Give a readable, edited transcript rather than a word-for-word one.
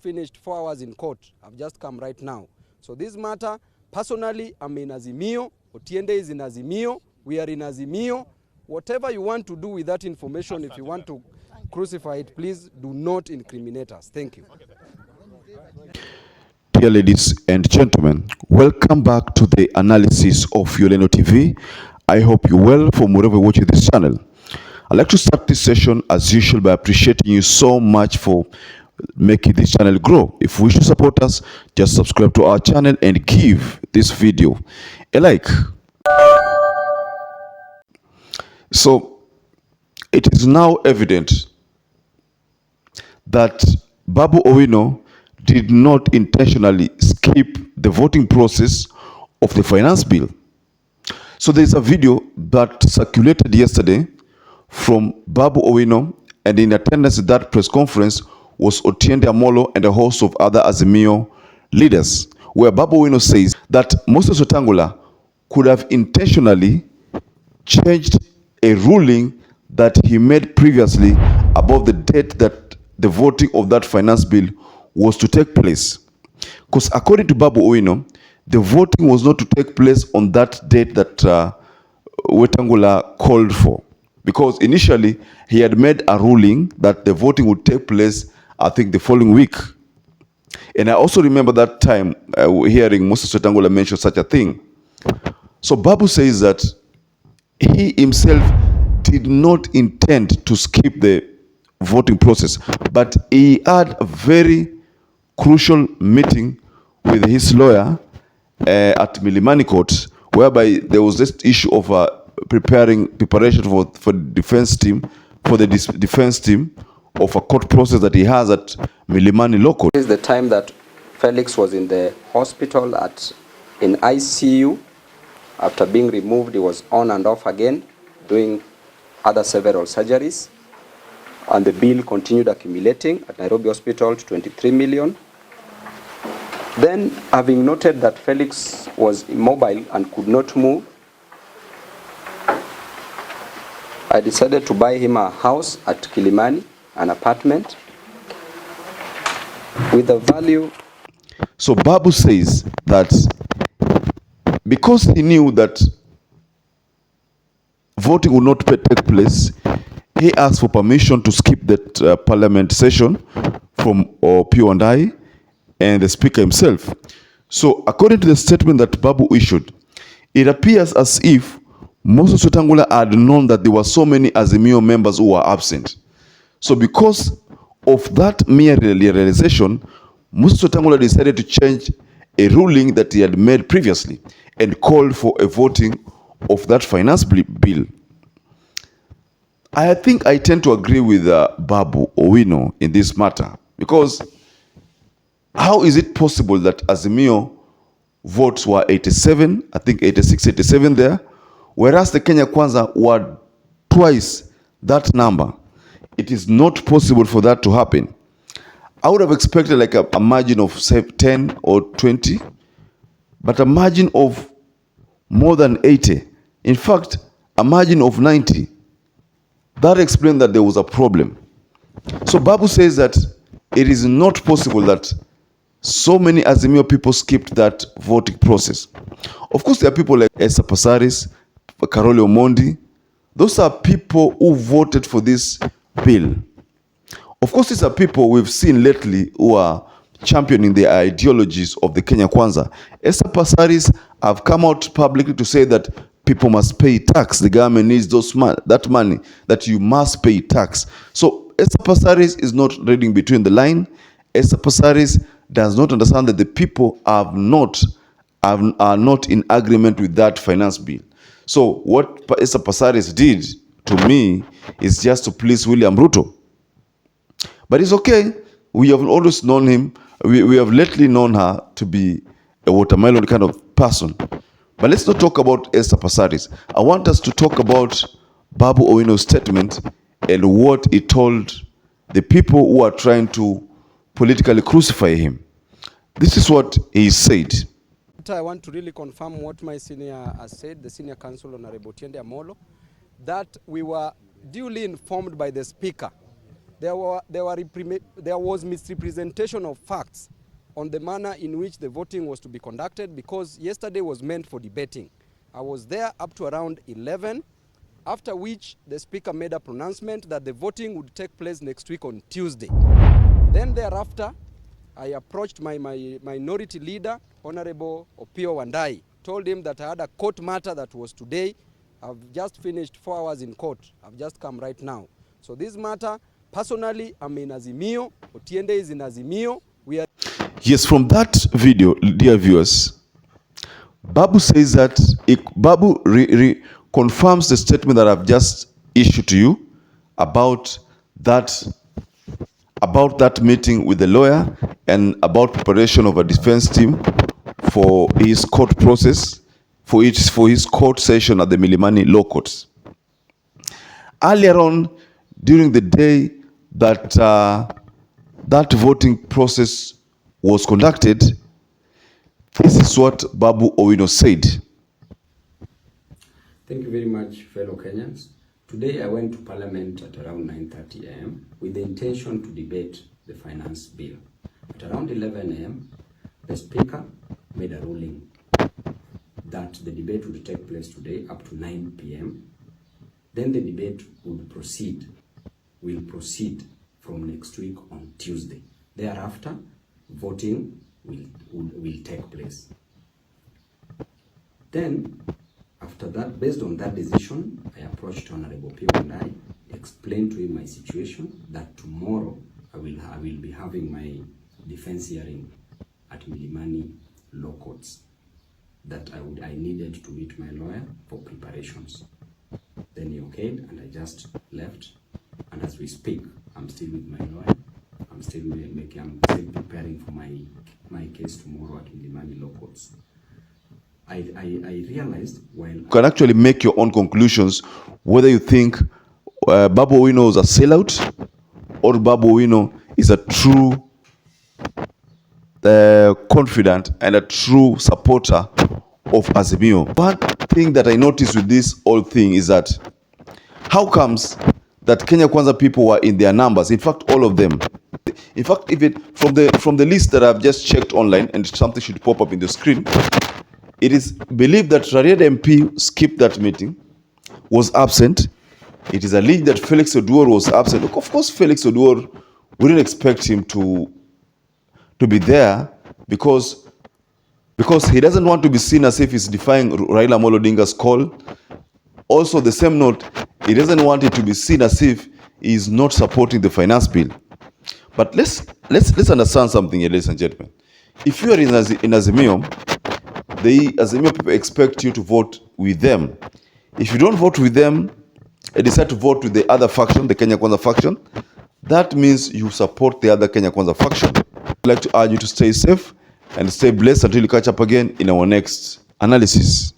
finished 4 hours in court. I've just come right now. So this matter, personally, I'm in Azimio. Otiende is in Azimio. We are in Azimio. Whatever you want to do with that information, if you want to crucify it, please do not incriminate us. Thank you. Dear ladies and gentlemen, welcome back to the analysis of YOLENO TV. I hope you're well from wherever you're watching this channel. I'd like to start this session as usual by appreciating you so much for making this channel grow. If you wish to support us, just subscribe to our channel and give this video a like. So, it is now evident that BABU OWINO did not intentionally skip the voting process of the finance bill. So there is a video that circulated yesterday from BABU OWINO, and in attendance at that press conference was Otiende Amollo and a host of other Azimio leaders, where BABU OWINO says that Moses Wetangula could have intentionally changed a ruling that he made previously about the date that the voting of that finance bill was to take place. Because according to BABU OWINO, the voting was not to take place on that date that WETANGULA called for. Because initially, he had made a ruling that the voting would take place, I think, the following week. And I also remember that time hearing Moses Wetangula mention such a thing. So BABU says that he himself did not intend to skip the voting process, but he had a very crucial meeting with his lawyer at Milimani Court, whereby there was this issue of preparation for the defense team, of a court process that he has at Milimani Law Court. This is the time that Felix was in the hospital in ICU. After being removed, he was on and off again, doing other several surgeries. And the bill continued accumulating at Nairobi Hospital to 23 million. Then, having noted that Felix was immobile and could not move, I decided to buy him a house at Kilimani, an apartment, with a value. So BABU says that because he knew that voting would not take place, he asked for permission to skip that parliament session from P&I and the speaker himself. So according to the statement that BABU issued, it appears as if Moses Wetangula had known that there were so many Azimio members who were absent. So because of that mere realization, Moses Wetangula decided to change a ruling that he had made previously and called for a voting of that finance bill. I think I tend to agree with BABU OWINO in this matter, because how is it possible that Azimio votes were 87, I think 86, 87 there, whereas the Kenya Kwanza were twice that number? It is not possible for that to happen. I would have expected like a margin of say 10 or 20, but a margin of more than 80. In fact, a margin of 90. That explained that there was a problem. So BABU says that it is not possible that so many Azimio people skipped that voting process. Of course, there are people like Esther Passaris, Karoli Omondi. Those are people who voted for this bill. Of course, these are people we've seen lately who are championing the ideologies of the Kenya Kwanza. Esther Passaris have come out publicly to say that people must pay tax. The government needs that money, that you must pay tax. So Esther Passaris is not reading between the line. Esther Passaris does not understand that the people are not in agreement with that finance bill. So what Esther Passaris did to me is just to please William Ruto. But it's okay. We have always known him. We have lately known her to be a watermelon kind of person. But let's not talk about Esther Passaris. I want us to talk about BABU OWINO's statement and what he told the people who are trying to politically crucify him. This is what he said. I want to really confirm what my senior has said, the senior counsel, Honorable Otiende Amollo, that we were duly informed by the Speaker there was misrepresentation of facts on the manner in which the voting was to be conducted, because yesterday was meant for debating. I was there up to around 11, after which the speaker made a pronouncement that the voting would take place next week on Tuesday. Then thereafter, I approached my minority leader, Honorable Opio Wandai, told him that I had a court matter that was today. I've just finished 4 hours in court. I've just come right now. So this matter, personally, I'm in Azimio. Otiende is in Azimio. We are. Yes, from that video, dear viewers, Babu says that Babu confirms the statement that I've just issued to you about that meeting with the lawyer and about preparation of a defense team for his court process, for his court session at the Milimani Law Courts. Earlier on, during the day that that voting process was conducted, this is what Babu Owino said. Thank you very much, fellow Kenyans. Today I went to Parliament at around 9:30 a.m. with the intention to debate the finance bill. At around 11 a.m., the Speaker made a ruling that the debate would take place today up to 9 p.m. Then the debate will proceed from next week on Tuesday. Thereafter, voting will take place. Then, after that, based on that decision, I approached Honorable Pio and I explained to him my situation, that tomorrow I will be having my defense hearing at Milimani Law Courts, that I needed to meet my lawyer for preparations. Then he okayed and I just left. And as we speak, I'm still with my lawyer. I'm still preparing for my case tomorrow at Milimani Law Courts. I realized while you can actually make your own conclusions whether you think Babu Owino is a sellout or Babu Owino is a true confident and a true supporter of Azimio. One thing that I noticed with this whole thing is that how comes that Kenya Kwanza people were in their numbers? In fact, all of them. In fact, even from the list that I've just checked online, and something should pop up in the screen, it is believed that Rarieda MP skipped that meeting, was absent. It is alleged that Felix Oduor was absent. Look, of course, Felix Oduor, we didn't expect him to be there because he doesn't want to be seen as if he's defying Raila Amolo Odinga's call. Also, the same note, he doesn't want it to be seen as if he's not supporting the finance bill. But let's understand something here, ladies and gentlemen. If you are in Azimio, the Azimio people expect you to vote with them. If you don't vote with them and decide to vote with the other faction, the Kenya Kwanza faction, that means you support the other Kenya Kwanza faction. I'd like to urge you to stay safe and stay blessed until you catch up again in our next analysis.